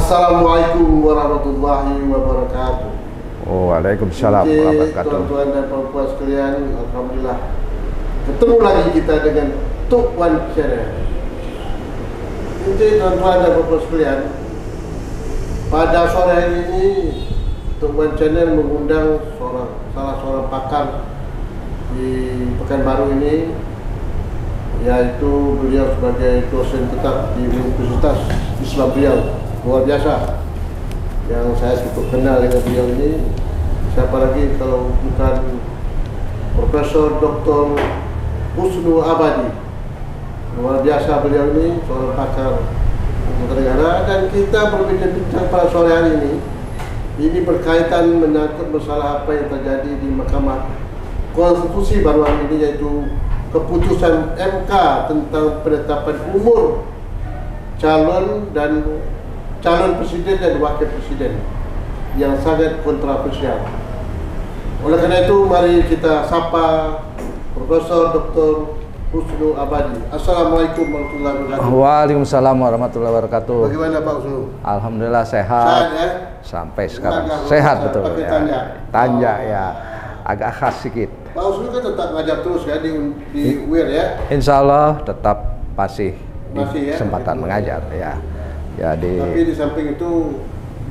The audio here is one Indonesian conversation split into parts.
Assalamualaikum warahmatullahi wabarakatuh. Waalaikumsalam warahmatullahi wabarakatuh. Tuan-tuan dan puan-puan sekalian, alhamdulillah ketemu lagi kita dengan Tok Wan Channel. Jadi tuan-tuan dan puan-puan sekalian, pada sore hari ini Tok Wan Channel mengundang salah seorang pakar di Pekanbaru ini, yaitu beliau sebagai dosen tetap di Universitas Islam Riau. Luar biasa, yang saya cukup kenal dengan beliau ini. Siapa lagi kalau bukan Profesor Dr. Husnul Abadi. Luar biasa beliau ini, seorang pakar hukum negara. Dan kita berbincang pada sore hari ini berkaitan menyangkut masalah apa yang terjadi di Mahkamah Konstitusi baru hari ini, yaitu keputusan MK tentang penetapan umur calon presiden dan wakil presiden yang sangat kontroversial. Oleh karena itu, mari kita sapa Profesor Dr. Husnul Abadi. Assalamualaikum warahmatullahi wabarakatuh. Waalaikumsalam warahmatullahi wabarakatuh. Bagaimana Pak Husnul? Alhamdulillah sehat. Sehat ya? Sampai sekarang sehat betul ya. Tanja ya. Agak khas sedikit. Pak Husnul kan tetap ngajar terus ya di UIR ya? Insya Allah tetap masih ya? kesempatan mengajar ya. Jadi, tapi di samping itu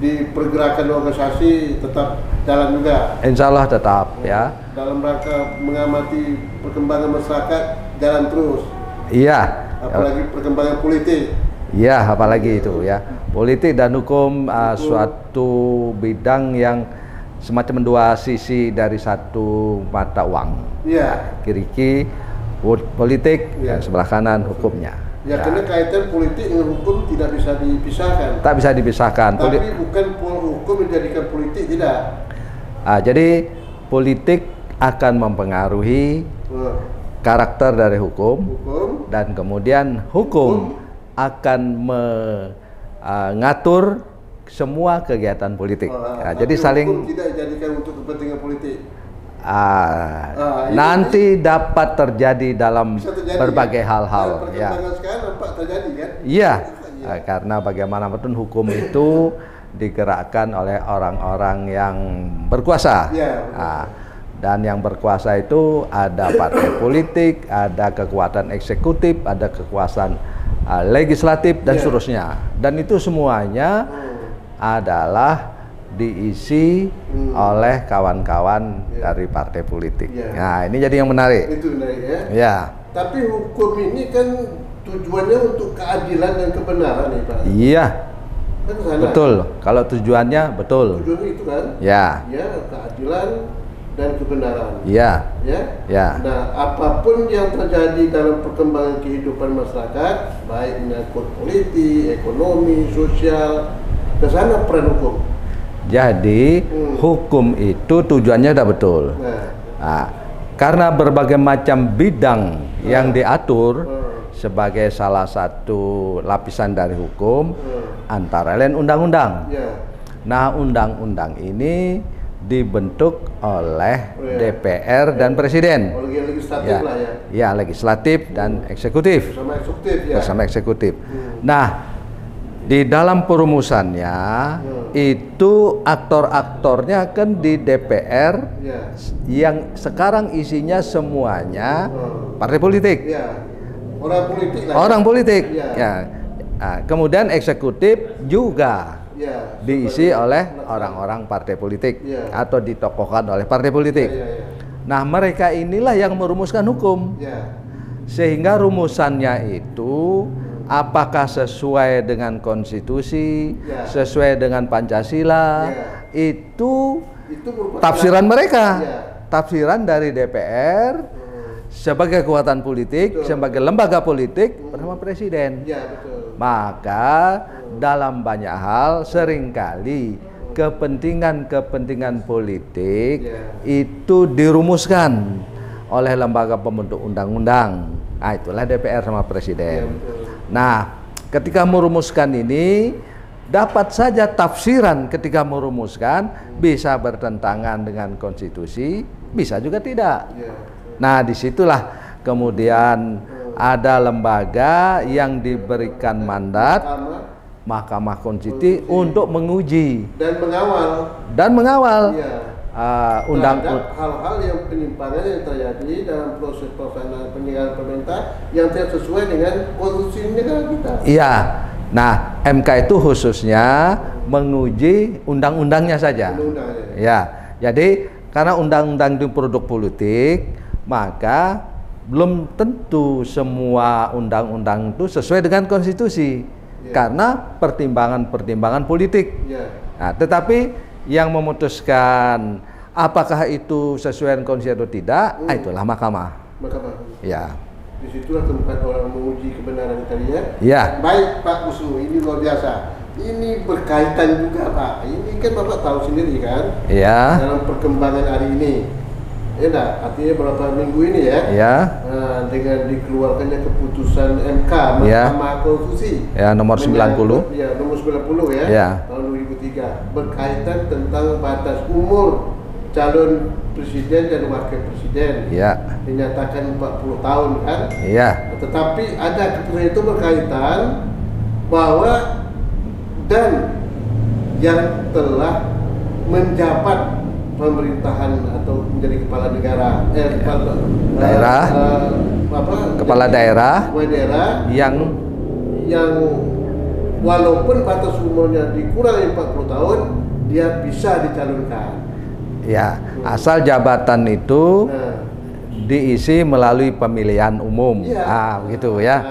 di pergerakan organisasi tetap jalan juga. Insya Allah tetap ya. Dalam rangka mengamati perkembangan masyarakat jalan terus. Iya. Apalagi perkembangan politik. Iya, apalagi itu ya. Politik dan hukum suatu bidang yang semacam dua sisi dari satu mata uang. Iya. Kiri politik, dan sebelah kanan hukumnya. Ya, karena kaitan politik dengan hukum tidak bisa dipisahkan. Tak bisa dipisahkan. Tapi bukan hukum menjadikan politik, tidak. Jadi politik akan mempengaruhi karakter dari hukum, dan kemudian hukum akan mengatur semua kegiatan politik. Jadi saling hukum tidak dijadikan untuk kepentingan politik. Nanti dapat terjadi dalam berbagai hal-hal. Ya. Sekarang nampak terjadi kan? Iya, karena bagaimanapun hukum itu digerakkan oleh orang-orang yang berkuasa. Ya, dan yang berkuasa itu ada partai politik, ada kekuatan eksekutif, ada kekuasaan legislatif dan seterusnya. Dan itu semuanya adalah diisi oleh kawan-kawan dari partai politik. Nah, ini jadi yang menarik. Itu menarik ya. Ya. Tapi hukum ini kan tujuannya untuk keadilan dan kebenaran nih Pak. Iya. Kan kesana. Betul. Kalau tujuannya betul. Tujuannya itu kan? Ya. Ya, keadilan dan kebenaran. Iya. Ya. Ya. Nah, apapun yang terjadi dalam perkembangan kehidupan masyarakat, baik menyangkut politik, ekonomi, sosial, ke sana peran hukum. Jadi hukum itu tujuannya sudah betul. Karena berbagai macam bidang yang diatur sebagai salah satu lapisan dari hukum, antara lain undang-undang. Nah, undang-undang ini dibentuk oleh DPR dan Presiden. Legislatif lah ya. Ya, legislatif dan eksekutif. Bersama eksekutif ya. Bersama eksekutif. Nah, di dalam perumusannya itu aktor-aktornya kan di DPR yang sekarang isinya semuanya partai politik. Orang politik lah. Orang politik. Ya. Nah, kemudian eksekutif juga diisi oleh orang-orang partai politik atau ditokohkan oleh partai politik. Nah, mereka inilah yang merumuskan hukum. Sehingga rumusannya itu apakah sesuai dengan konstitusi, sesuai dengan Pancasila, itu tafsiran mereka, tafsiran dari DPR sebagai kekuatan politik, sebagai lembaga politik bersama Presiden. Maka dalam banyak hal seringkali kepentingan politik itu dirumuskan oleh lembaga pembentuk undang-undang. Nah, itulah DPR sama Presiden. Nah, ketika merumuskan ini, dapat saja tafsiran ketika merumuskan bisa bertentangan dengan konstitusi, bisa juga tidak. Nah, disitulah kemudian ada lembaga yang diberikan mandat Mahkamah Konstitusi untuk menguji dan mengawal iya, terhadap hal-hal yang penyimpangan yang terjadi dalam proses pelaksanaan penyelenggaraan pemerintah yang tidak sesuai dengan konstitusi negara kita. Iya. Nah, MK itu khususnya menguji undang-undangnya saja. Ya. Jadi karena undang-undang itu produk politik, maka belum tentu semua undang-undang itu sesuai dengan konstitusi. Karena pertimbangan-pertimbangan politik. Nah, tetapi yang memutuskan apakah itu sesuai dengan konstitusi atau tidak, itulah mahkamah. Ya. Disitulah tempat orang menguji kebenaran tadi ya. Ya. Baik Pak Usnu, ini luar biasa. Ini berkaitan juga Pak. Ini kan Bapak tahu sendiri kan. Ya. Dalam perkembangan hari ini. Ya, artinya beberapa minggu ini ya. Ya. Dengan dikeluarkannya keputusan MK Mahkamah Konstitusi. Ya, nomor 90. Ya, nomor 90 ya. Ya. Tahun 2003 berkaitan tentang batas umur calon presiden dan wakil presiden. Ya. Dinyatakan 40 tahun kan. Ya. Tetapi ada keputusan itu berkaitan bahwa dan yang telah menjabat pemerintahan atau menjadi kepala negara, daerah, kepala daerah yang walaupun batas umurnya dikurangi 40 tahun, dia bisa dicalonkan. Ya, asal jabatan itu diisi melalui pemilihan umum. Ya. Begitu ya.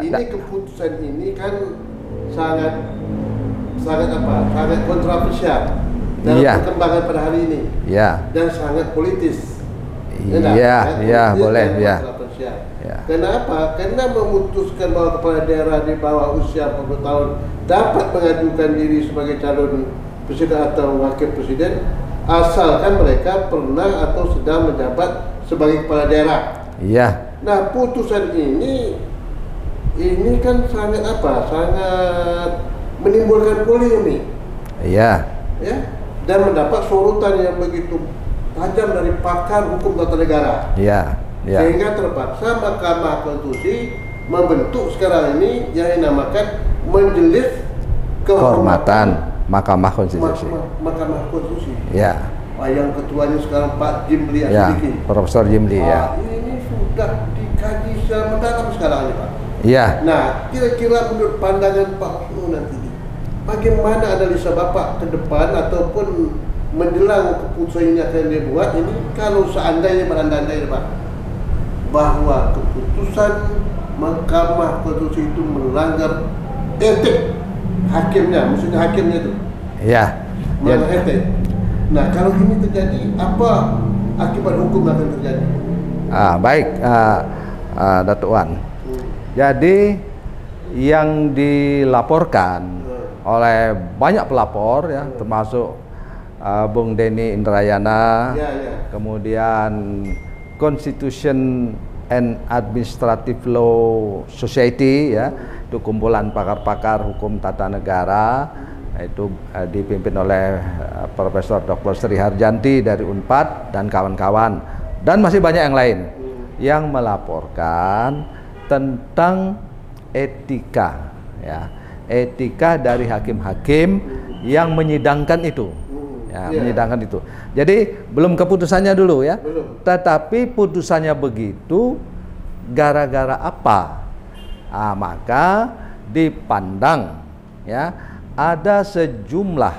Ini keputusan ini kan sangat kontroversial dalam perkembangan pada hari ini. Dan sangat politis. Boleh ya. Kenapa? Karena memutuskan bahwa kepala daerah di bawah usia 40 tahun dapat mengajukan diri sebagai calon presiden atau wakil presiden asalkan mereka pernah atau sedang menjabat sebagai kepala daerah. Nah, putusan ini kan sangat sangat menimbulkan polemik. Dan mendapat sorotan yang begitu tajam dari pakar hukum tata negara. Sehingga terpaksa Mahkamah Konstitusi membentuk sekarang ini yang dinamakan Majelis Kehormatan Mahkamah Konstitusi. Mahkamah Konstitusi. Yang ketuanya sekarang Pak Jimli Asyidiki. Profesor Jimli. Ini sudah dikaji secara mendalam sekarang ini Pak. Nah, kira-kira menurut pandangan Pak Usnu nanti, bagaimana analisa Bapak ke depan ataupun menjelang keputusan ini akan dibuat ini, kalau seandainya berandai-andai Pak, bahwa keputusan Mahkamah Konstitusi itu melanggar etik hakimnya, maksudnya hakimnya itu. Melanggar etik. Nah, kalau ini terjadi, apa akibat hukum yang akan terjadi? Baik, Datuk Wan. Jadi yang dilaporkan oleh banyak pelapor ya, termasuk Bung Denny Indrayana, kemudian Constitution and Administrative Law Society ya, itu kumpulan pakar-pakar hukum tata negara, itu dipimpin oleh Profesor Dr. Sri Harjanti dari Unpad dan kawan-kawan, dan masih banyak yang lain yang melaporkan tentang etika ya, etika dari hakim-hakim yang menyidangkan itu. Menyidangkan itu. Jadi belum keputusannya dulu ya. Tetapi putusannya begitu gara-gara apa? Maka dipandang ya, ada sejumlah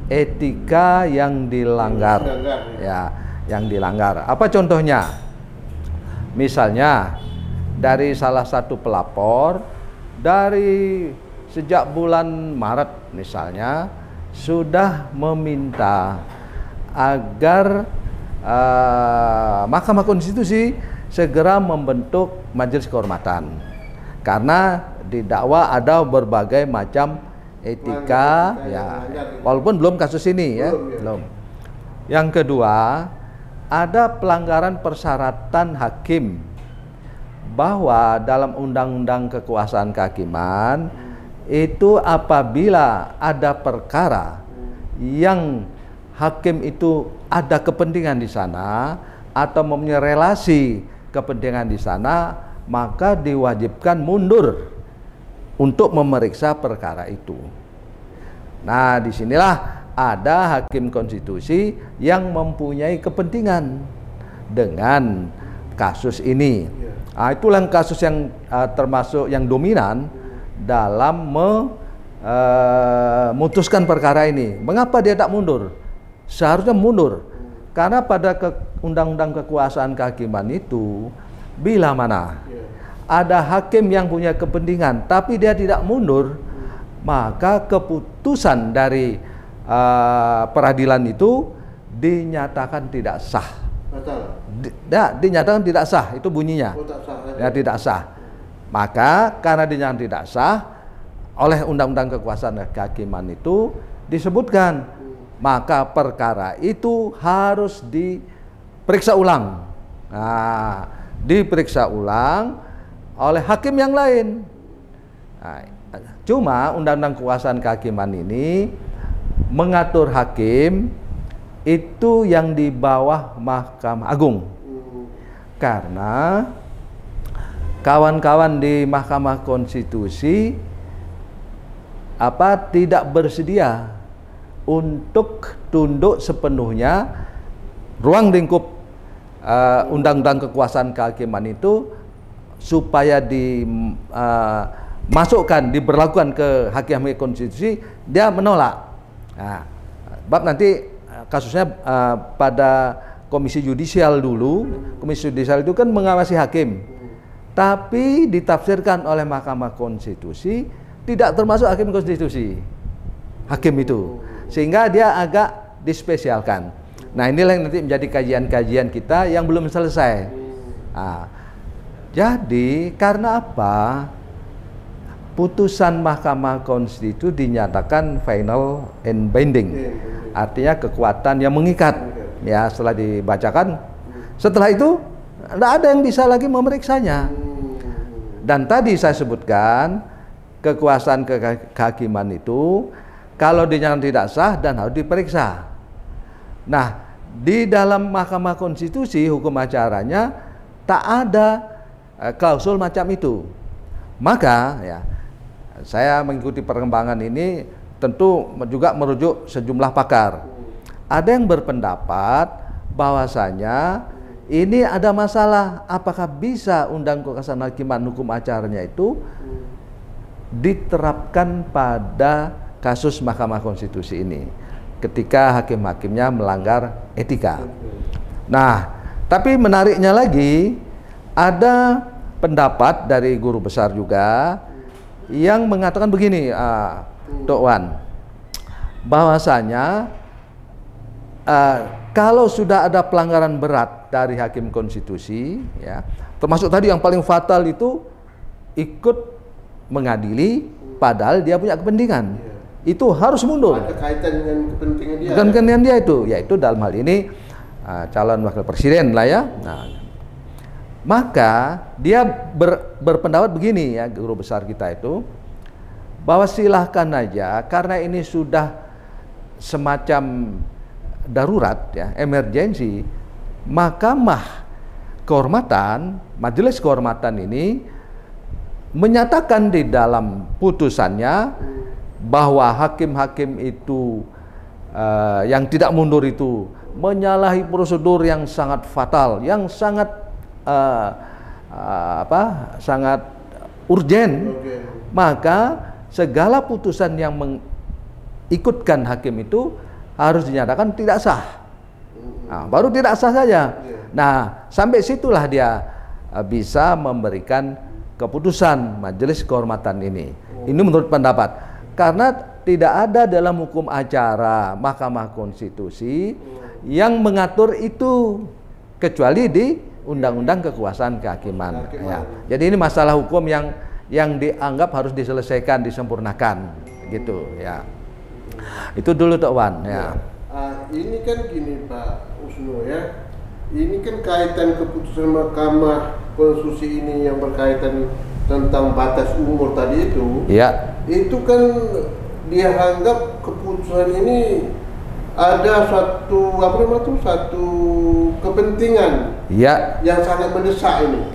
etika yang dilanggar. Yang dilanggar. Apa contohnya? Misalnya dari salah satu pelapor, dari sejak bulan Maret misalnya sudah meminta agar Mahkamah Konstitusi segera membentuk Majelis Kehormatan, karena didakwa ada berbagai macam etika walaupun belum kasus ini ya, belum. Yang kedua, ada pelanggaran persyaratan hakim, bahwa dalam Undang-Undang Kekuasaan Kehakiman itu apabila ada perkara yang hakim itu ada kepentingan di sana atau mempunyai relasi kepentingan di sana, maka diwajibkan mundur untuk memeriksa perkara itu. Nah, disinilah ada hakim konstitusi yang mempunyai kepentingan dengan kasus ini. Nah, itulah kasus yang termasuk yang dominan dalam memutuskan perkara ini. Mengapa dia tak mundur? Seharusnya mundur, karena pada undang-undang kekuasaan kehakiman itu, bila mana ada hakim yang punya kepentingan tapi dia tidak mundur, maka keputusan dari peradilan itu dinyatakan tidak sah. Dinyatakan tidak sah, itu bunyinya. Ya, tidak sah. Maka karena dinyatakan tidak sah oleh undang-undang kekuasaan kehakiman itu disebutkan, maka perkara itu harus diperiksa ulang. Nah, diperiksa ulang oleh hakim yang lain. Nah, cuma undang-undang kekuasaan kehakiman ini mengatur hakim itu yang di bawah Mahkamah Agung. Karena kawan-kawan di Mahkamah Konstitusi tidak bersedia untuk tunduk sepenuhnya ruang lingkup undang-undang kekuasaan kehakiman itu supaya dimasukkan, diberlakukan ke hakim konstitusi, dia menolak. Nah, bab nanti kasusnya pada komisi yudisial dulu. Komisi yudisial itu kan mengawasi hakim, tapi ditafsirkan oleh Mahkamah Konstitusi tidak termasuk hakim konstitusi, hakim itu, sehingga dia agak dispesialkan. Nah, inilah yang nanti menjadi kajian-kajian kita yang belum selesai. Nah, jadi karena apa? Putusan Mahkamah Konstitusi dinyatakan final and binding, artinya kekuatan yang mengikat. Ya, setelah dibacakan, setelah itu tidak ada yang bisa lagi memeriksanya. Dan tadi saya sebutkan kekuasaan kehakiman itu kalau dinyatakan tidak sah dan harus diperiksa. Nah, di dalam Mahkamah Konstitusi hukum acaranya tak ada klausul macam itu. Maka ya, saya mengikuti perkembangan ini tentu juga merujuk sejumlah pakar. Ada yang berpendapat bahwasanya ini ada masalah, apakah bisa undang-undang kekuasaan kehakiman hukum acaranya itu diterapkan pada kasus Mahkamah Konstitusi ini ketika hakim-hakimnya melanggar etika. Nah, tapi menariknya lagi ada pendapat dari guru besar juga yang mengatakan begini, Dok Wan, bahwasanya kalau sudah ada pelanggaran berat dari hakim konstitusi, ya, termasuk tadi yang paling fatal itu ikut mengadili padahal dia punya kepentingan, itu harus mundur. Ada kaitan dengan kepentingan dia. Dengan kepentingan dia itu, yaitu dalam hal ini calon wakil presiden lah ya. Nah, maka dia berpendapat begini ya, guru besar kita itu, bahwa silahkan aja karena ini sudah semacam darurat ya, emergensi, Mahkamah Kehormatan, Majelis Kehormatan ini menyatakan di dalam putusannya bahwa hakim-hakim itu yang tidak mundur itu menyalahi prosedur yang sangat fatal, yang sangat sangat urgen, maka segala putusan yang mengikutkan hakim itu harus dinyatakan tidak sah. Nah, baru tidak sah saja. Nah, sampai situlah dia bisa memberikan keputusan Majelis Kehormatan ini. Ini menurut pendapat, karena tidak ada dalam hukum acara Mahkamah Konstitusi yang mengatur itu kecuali di Undang-Undang Kekuasaan Kehakiman. Ya. Jadi ini masalah hukum yang dianggap harus diselesaikan, disempurnakan, gitu ya. Itu dulu Tok Wan. Ya. Ini kan gini Pak Usno ya. Ini kan kaitan keputusan Mahkamah Konstitusi ini yang berkaitan tentang batas umur tadi itu. Ya. Itu kan dia anggap keputusan ini ada satu satu kepentingan yang sangat mendesak ini.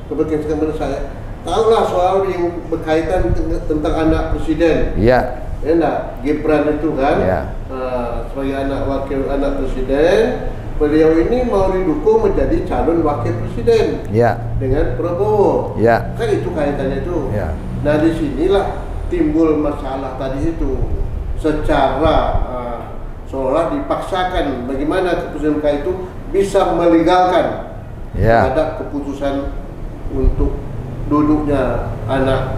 Kepentingan sangat mendesak ya. tahulah soal yang berkaitan tentang anak presiden. Iya. Ya enggak, Gibran itu kan, Iya. sebagai anak presiden, beliau ini mau didukung menjadi calon wakil presiden. Iya. Dengan Prabowo. Iya. Kan itu kaitannya itu. Iya. Nah disinilah timbul masalah tadi itu, secara seolah dipaksakan bagaimana keputusan MK itu bisa melegalkan terhadap keputusan untuk duduknya anak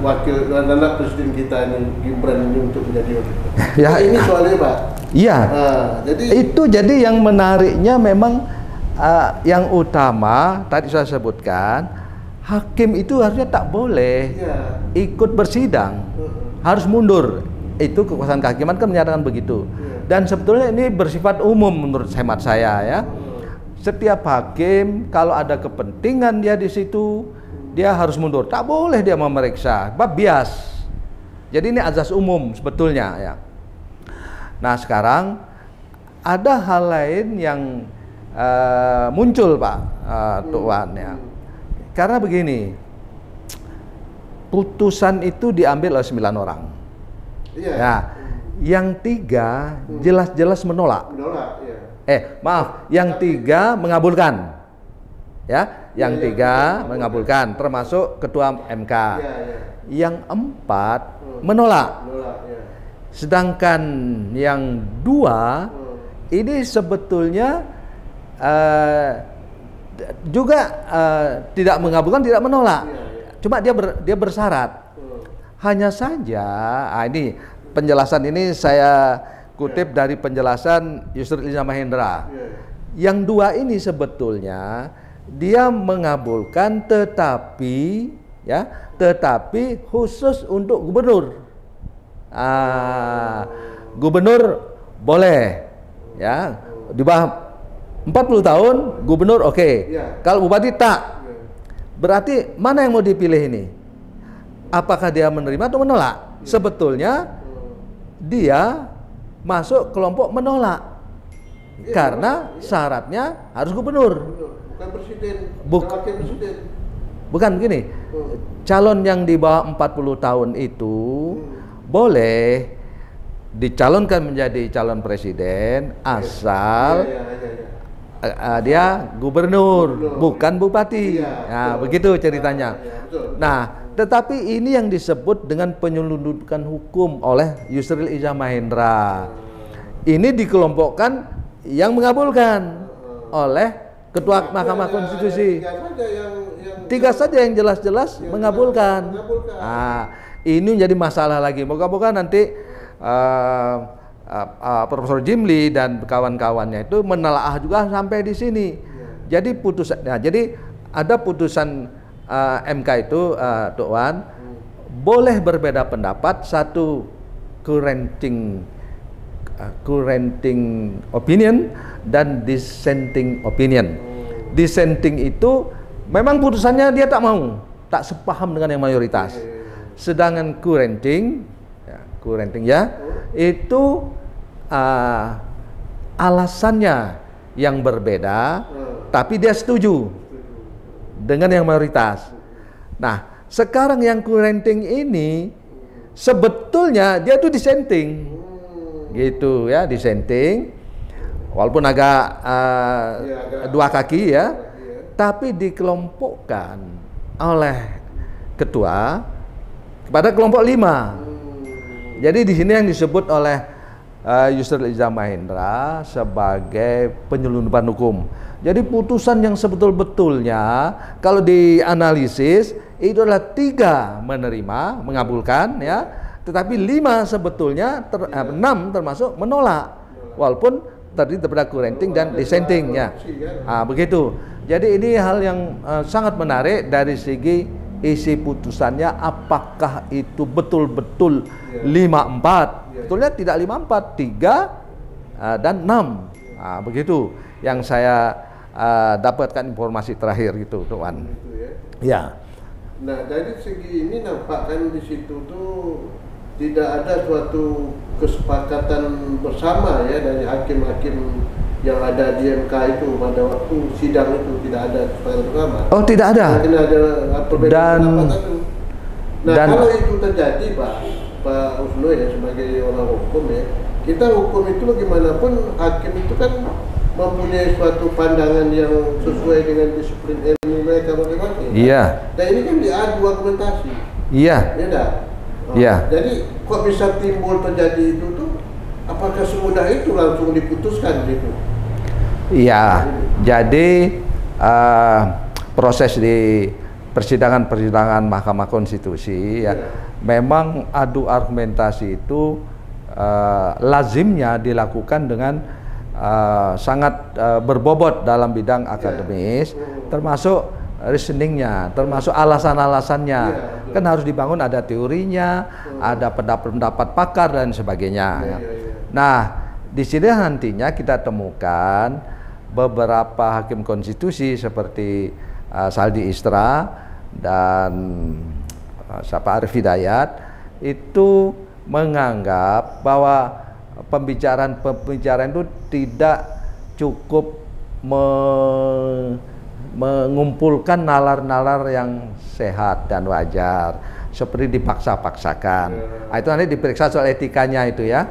presiden kita ini, Gibran ini, untuk menjadi wakil. Ya, ini soalnya Pak. Iya. Jadi yang menariknya memang yang utama tadi saya sebutkan, hakim itu harusnya tak boleh ikut bersidang, harus mundur. Itu kekuasaan kehakiman kan menyatakan begitu. Dan sebetulnya ini bersifat umum menurut hemat saya ya. Setiap hakim kalau ada kepentingan dia di situ, dia harus mundur. Tak boleh dia memeriksa, bab bias. Jadi ini azas umum sebetulnya ya. Nah sekarang ada hal lain yang muncul Pak Tuan ya. Karena begini, putusan itu diambil oleh 9 orang. Ya, yang 3 jelas-jelas menolak. Maaf, yang 3 mengabulkan. Ya, yang 3 mengabulkan, termasuk ketua MK. Yang 4 menolak. Sedangkan yang 2 ini sebetulnya juga tidak mengabulkan, tidak menolak. Cuma dia bersyarat. Hanya saja, ini penjelasan ini saya kutip dari penjelasan Yusril Iza Mahendra. Yang 2 ini sebetulnya dia mengabulkan tetapi khusus untuk gubernur. Gubernur boleh ya, di bawah 40 tahun gubernur oke. Kalau bupati tak. Berarti mana yang mau dipilih ini? Apakah dia menerima atau menolak? Sebetulnya dia masuk kelompok menolak. Karena syaratnya harus gubernur. Bukan presiden, wakil presiden. Bukan begini. Calon yang di bawah 40 tahun itu boleh dicalonkan menjadi calon presiden asal dia gubernur, bukan bupati. Nah, begitu ceritanya. Nah, tetapi ini yang disebut dengan penyelundupan hukum oleh Yusril Iza Mahendra. Ini dikelompokkan yang mengabulkan oleh Ketua Mahkamah Konstitusi. 3 saja yang jelas-jelas mengabulkan. Nah, ini menjadi masalah lagi. Moga-moga nanti Profesor Jimli dan kawan-kawannya itu menelaah juga sampai di sini. Jadi jadi ada putusan MK itu Tuan boleh berbeda pendapat, satu correcting opinion dan dissenting opinion. Dissenting itu memang putusannya dia tak mau, tak sepaham dengan yang mayoritas. Sedangkan correcting itu alasannya yang berbeda, tapi dia setuju dengan yang mayoritas. Nah, sekarang yang correcting ini sebetulnya dia tuh dissenting, gitu ya, dissenting, walaupun agak dua kaki ya, tapi dikelompokkan oleh ketua kepada kelompok 5. Jadi di sini yang disebut oleh Yusril Iza Mahendra sebagai penyelundupan hukum. Jadi putusan yang sebetul-betulnya kalau dianalisis itu adalah 3 menerima, mengabulkan ya, tetapi 5 sebetulnya 6 termasuk menolak, walaupun tadi terhadap correcting dan dissenting ya. Begitu. Jadi ini hal yang sangat menarik dari segi isi putusannya, apakah itu betul-betul 5-4? Betulnya tidak 5-4, 3 dan 6. Begitu yang saya dapatkan informasi terakhir gitu, Tuan. Ya. Nah, dari segi ini nampakkan di situ tuh tidak ada suatu kesepakatan bersama ya dari hakim-hakim yang ada di MK itu pada waktu sidang itu, tidak ada kesepakatan bersama. Oh, tidak ada. Mungkin ada perbedaan pendapat itu. Nah, Dan kalau itu terjadi, Pak Usno ya, sebagai orang hukum ya, kita hukum itu bagaimanapun hakim itu kan mempunyai suatu pandangan yang sesuai dengan disiplin ilmu mereka masing-masing. iya. Dan ini kan diadu argumentasi. Iya. Ya enggak? Iya. Jadi kok bisa timbul terjadi itu tuh? Apakah semudah itu langsung diputuskan gitu? Iya. Jadi proses di persidangan Mahkamah Konstitusi ya, memang adu argumentasi itu lazimnya dilakukan dengan sangat berbobot dalam bidang akademis, termasuk reasoningnya, termasuk alasan-alasannya. Kan harus dibangun, ada teorinya, ada pendapat-pendapat pakar dan sebagainya. Nah, di sini nantinya kita temukan beberapa hakim konstitusi seperti Saldi Isra dan Arif Hidayat itu menganggap bahwa pembicaraan itu tidak cukup mengumpulkan nalar-nalar yang sehat dan wajar, seperti dipaksa-paksakan. Itu nanti diperiksa soal etikanya itu ya,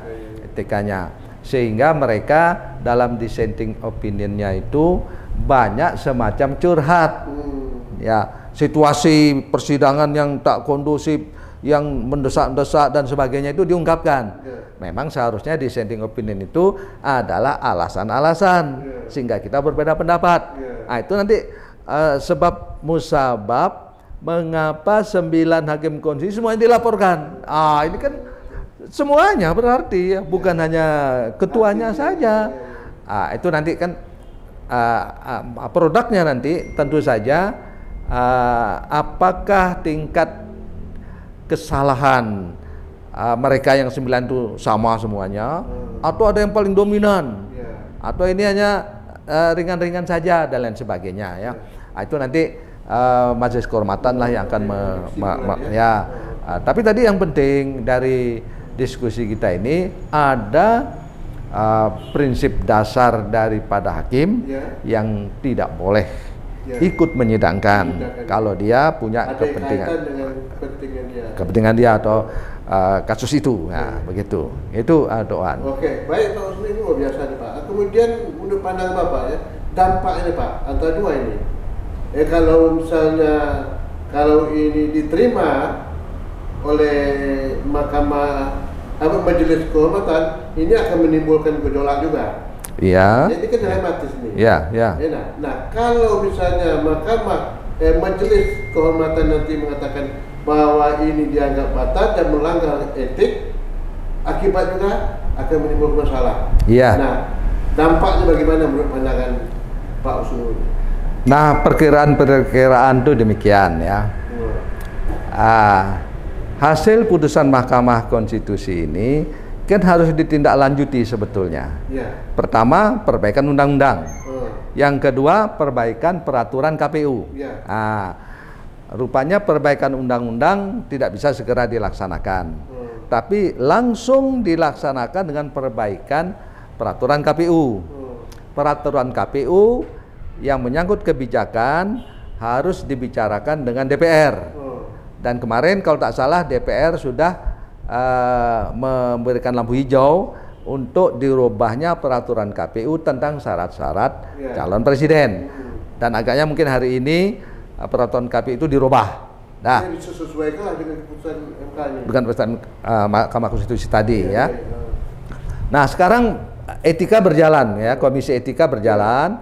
etikanya. Sehingga mereka dalam dissenting opinionnya itu banyak semacam curhat. Ya, situasi persidangan yang tak kondusif, yang mendesak-desak dan sebagainya itu diungkapkan. Memang seharusnya dissenting opinion itu adalah alasan-alasan sehingga kita berbeda pendapat. Nah, itu nanti sebab musabab mengapa 9 hakim konstitusi semuanya dilaporkan. Ini kan semuanya berarti ya, bukan hanya ketuanya saja. Itu nanti kan produknya nanti tentu saja apakah tingkat kesalahan mereka yang 9 itu sama semuanya, atau ada yang paling dominan, atau ini hanya ringan-ringan saja dan lain sebagainya ya. Itu nanti majelis kehormatan lah yang akan tapi tadi yang penting dari diskusi kita ini ada prinsip dasar daripada hakim yang tidak boleh ikut menyidangkan kalau dia punya kepentingan dia atau kasus itu. Nah, begitu. Itu doan. Oke, baik Pak Usni, ini luar biasa nih Pak. Kemudian menurut pandangan Bapak ya, dampaknya Pak antara dua ini. Kalau misalnya kalau ini diterima oleh majelis kehormatan, ini akan menimbulkan gejolak juga. Iya. Jadi kan dilematis nih. Iya, iya. Nah, kalau misalnya majelis kehormatan nanti mengatakan bahwa ini dianggap batal dan melanggar etik, akibat juga akan menimbulkan masalah. Iya. Nah, dampaknya bagaimana menurut pandangan Pak Usnu? Nah, perkiraan itu demikian ya. Hasil putusan Mahkamah Konstitusi ini kan harus ditindaklanjuti sebetulnya. Pertama, perbaikan undang-undang. Yang kedua, perbaikan peraturan KPU. Rupanya perbaikan undang-undang tidak bisa segera dilaksanakan, tapi langsung dilaksanakan dengan perbaikan peraturan KPU. Peraturan KPU yang menyangkut kebijakan harus dibicarakan dengan DPR. Dan kemarin kalau tak salah DPR sudah memberikan lampu hijau untuk dirubahnya peraturan KPU tentang syarat-syarat calon presiden. Dan agaknya mungkin hari ini peraturan KPU itu dirubah. Nah, disesuaikan dengan keputusan MK ini. Bukan keputusan Mahkamah Konstitusi tadi ya. Nah, sekarang etika berjalan ya, komisi etika berjalan,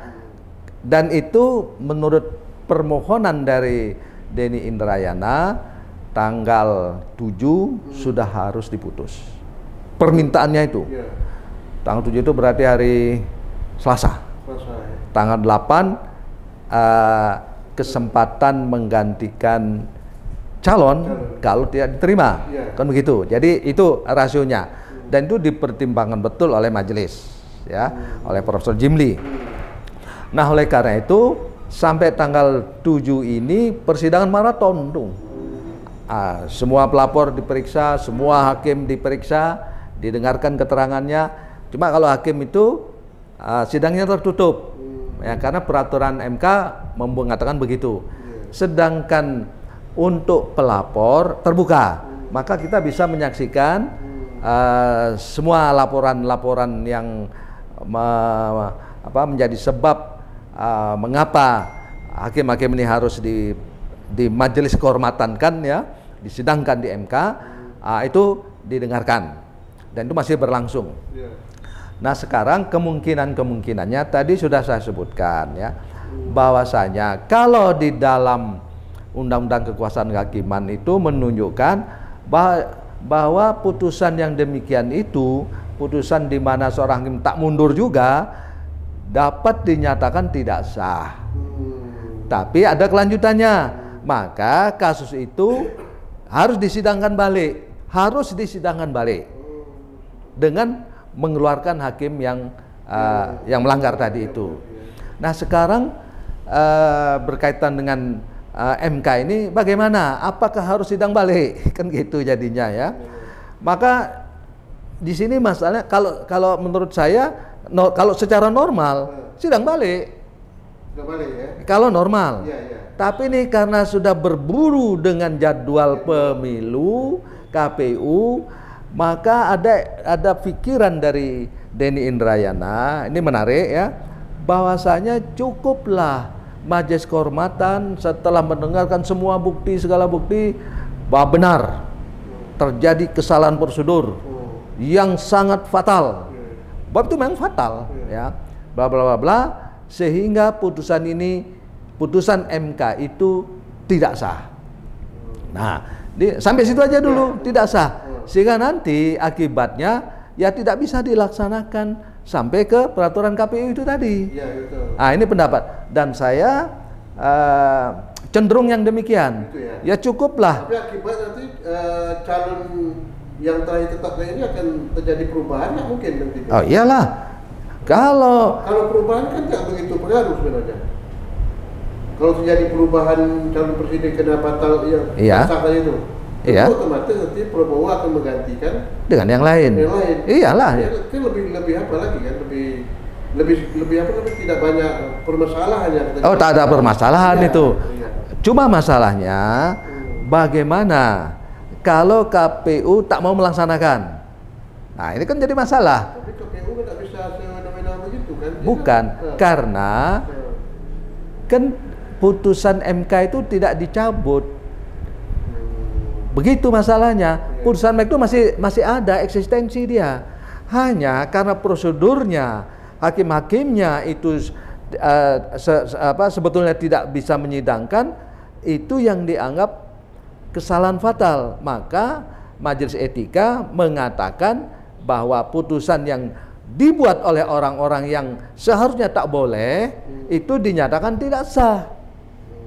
dan itu menurut permohonan dari Denny Indrayana tanggal 7 sudah harus diputus. Permintaannya itu. Tanggal 7 itu berarti hari Selasa. Tanggal 8 kesempatan menggantikan calon kalau tidak diterima. Kan begitu. Jadi itu rasionya. Dan itu dipertimbangkan betul oleh majelis ya, oleh Profesor Jimli. Nah, oleh karena itu sampai tanggal 7 ini persidangan maraton tuh. Semua pelapor diperiksa, semua hakim diperiksa, didengarkan keterangannya. Cuma kalau hakim itu sidangnya tertutup, ya, karena peraturan MK mengatakan begitu. Sedangkan untuk pelapor terbuka, maka kita bisa menyaksikan semua laporan-laporan yang menjadi sebab mengapa hakim-hakim ini harus di majelis kehormatan kan ya, disidangkan di MK, itu didengarkan dan itu masih berlangsung. Nah sekarang kemungkinannya tadi sudah saya sebutkan ya, bahwasanya kalau di dalam Undang-Undang Kekuasaan Kehakiman itu menunjukkan bahwa putusan yang demikian itu, putusan di mana seorang hakim tak mundur juga dapat dinyatakan tidak sah. Tapi ada kelanjutannya, maka kasus itu harus disidangkan balik, dengan mengeluarkan hakim yang melanggar tadi itu. Nah sekarang berkaitan dengan MK ini bagaimana? Apakah harus sidang balik? Kan gitu jadinya ya. Maka di sini masalahnya kalau menurut saya kalau secara normal sidang balik. Ya? Kalau normal. Tapi ini karena sudah berburu dengan jadwal pemilu KPU, maka ada pikiran dari Denny Indrayana, ini menarik ya, bahwasanya cukuplah Majelis Kehormatan setelah mendengarkan semua bukti, segala bukti, bahwa benar terjadi kesalahan prosedur yang sangat fatal. Bahwa itu memang fatal ya. Bla bla bla bla, sehingga putusan MK itu tidak sah. Nah, sampai situ aja dulu, tidak sah. Sehingga nanti akibatnya ya tidak bisa dilaksanakan sampai ke peraturan KPU itu tadi. Nah ini pendapat dan saya cenderung yang demikian. Ya cukuplah. Tapi akibat nanti calon yang terakhir tetapnya ini akan terjadi perubahan nggak mungkin nanti? Oh iyalah. Kalau perubahan kan nggak begitu pengaruh sebenarnya. Kalau terjadi perubahan calon presiden kena batal yang sahkan itu. Otomatis nanti Prabowo akan menggantikan dengan yang lain. Iyalah. Itu lebih apa lagi kan? Lebih apa? Lebih tidak banyak permasalahan yang terjadi. Oh, tak ada permasalahan itu. Cuma masalahnya bagaimana kalau KPU tak mau melaksanakan? Nah, ini kan jadi masalah. Tapi KPU tidak bisa semena-mena begitu kan? Bukan, karena kan putusan MK itu tidak dicabut. Begitu masalahnya, putusan MK itu masih ada eksistensi dia. Hanya karena prosedurnya, hakim-hakimnya itu sebetulnya tidak bisa menyidangkan, itu yang dianggap kesalahan fatal. Maka Majelis Etika mengatakan bahwa putusan yang dibuat oleh orang-orang yang seharusnya tak boleh itu dinyatakan tidak sah.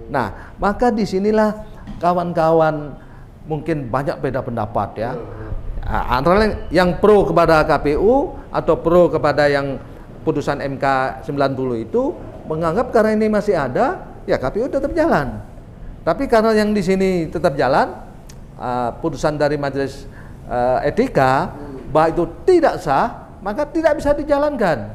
Nah, maka disinilah kawan-kawan mungkin banyak beda pendapat ya. Antara lain yang pro kepada KPU atau pro kepada yang putusan MK 90 itu menganggap karena ini masih ada, ya KPU tetap jalan. Tapi karena yang di sini tetap jalan, putusan dari Majelis Etika bahwa itu tidak sah, maka tidak bisa dijalankan.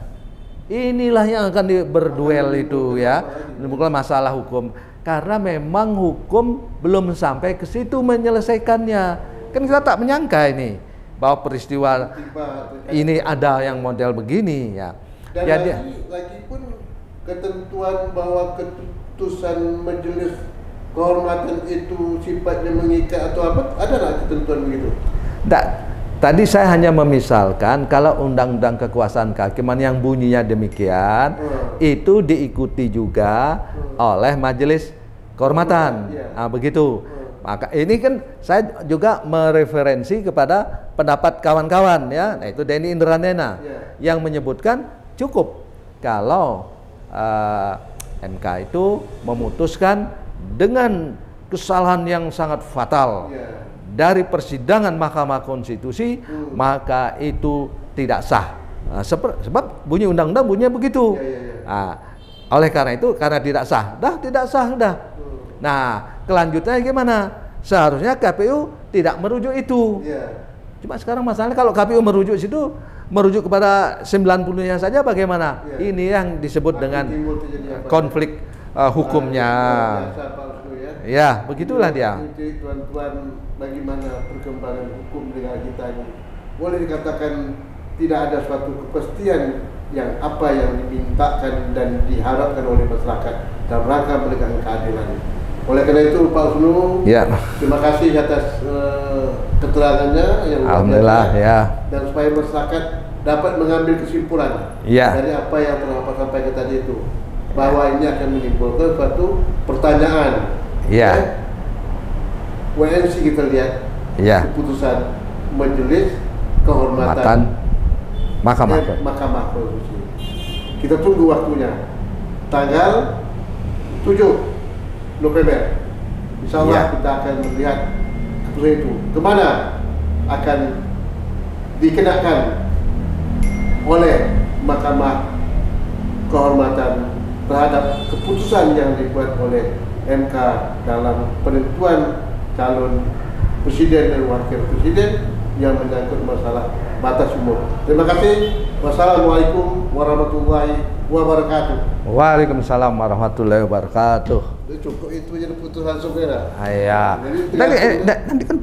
Inilah yang akan berduel itu ya, bukan masalah hukum. Karena memang hukum belum sampai ke situ menyelesaikannya. Kan kita tak menyangka ini bahwa peristiwa ini ada yang model begini ya. Dan lagi pun ketentuan bahwa keputusan Majelis Kehormatan itu sifatnya mengikat atau apa, ada nggak ketentuan begitu? Nggak. Tadi saya hanya memisalkan kalau Undang-Undang Kekuasaan Kehakiman yang bunyinya demikian, itu diikuti juga oleh Majelis Kehormatan. Nah, begitu. Maka ini kan saya juga mereferensi kepada pendapat kawan-kawan ya, nah itu Denny Indrayana yang menyebutkan cukup kalau MK itu memutuskan dengan kesalahan yang sangat fatal dari persidangan Mahkamah Konstitusi, maka itu tidak sah. Nah, sebab bunyi undang-undang bunyinya begitu. Nah, oleh karena itu, karena tidak sah, tidak sah. Nah, kelanjutannya gimana? Seharusnya KPU tidak merujuk itu. Cuma sekarang masalahnya kalau KPU merujuk situ, merujuk kepada 90-nya saja bagaimana? Ini yang disebut dengan konflik hukumnya. Ya, begitulah dia. Jadi tuan-tuan, bagaimana perkembangan hukum negara kita ini? Boleh dikatakan tidak ada suatu kepastian yang apa yang dimintakan dan diharapkan oleh masyarakat dalam rangka menegakkan keadilan. Oleh karena itu Pak Usnu, Ya. terima kasih atas keterangannya yang Alhamdulillah ya. dan supaya masyarakat dapat mengambil kesimpulan Ya. dari apa yang telah Bapak sampaikan tadi itu, bahwa ini akan menimbulkan suatu pertanyaan. Ya. WNC kita lihat Ya. keputusan Majelis Kehormatan Matan Mahkamah. Mahkamah Konstitusi. Kita tunggu waktunya tanggal 7 November. Insya Allah Ya. kita akan melihat keputusan itu kemana akan dikenakan oleh Mahkamah Kehormatan terhadap keputusan yang dibuat oleh MK dalam penentuan calon presiden dan wakil presiden yang menyangkut masalah batas umur. Terima kasih. Wassalamualaikum warahmatullahi wabarakatuh. Waalaikumsalam warahmatullahi wabarakatuh. Cukup itu jadi putusan saudara. Ya. Jadi, Nanti kan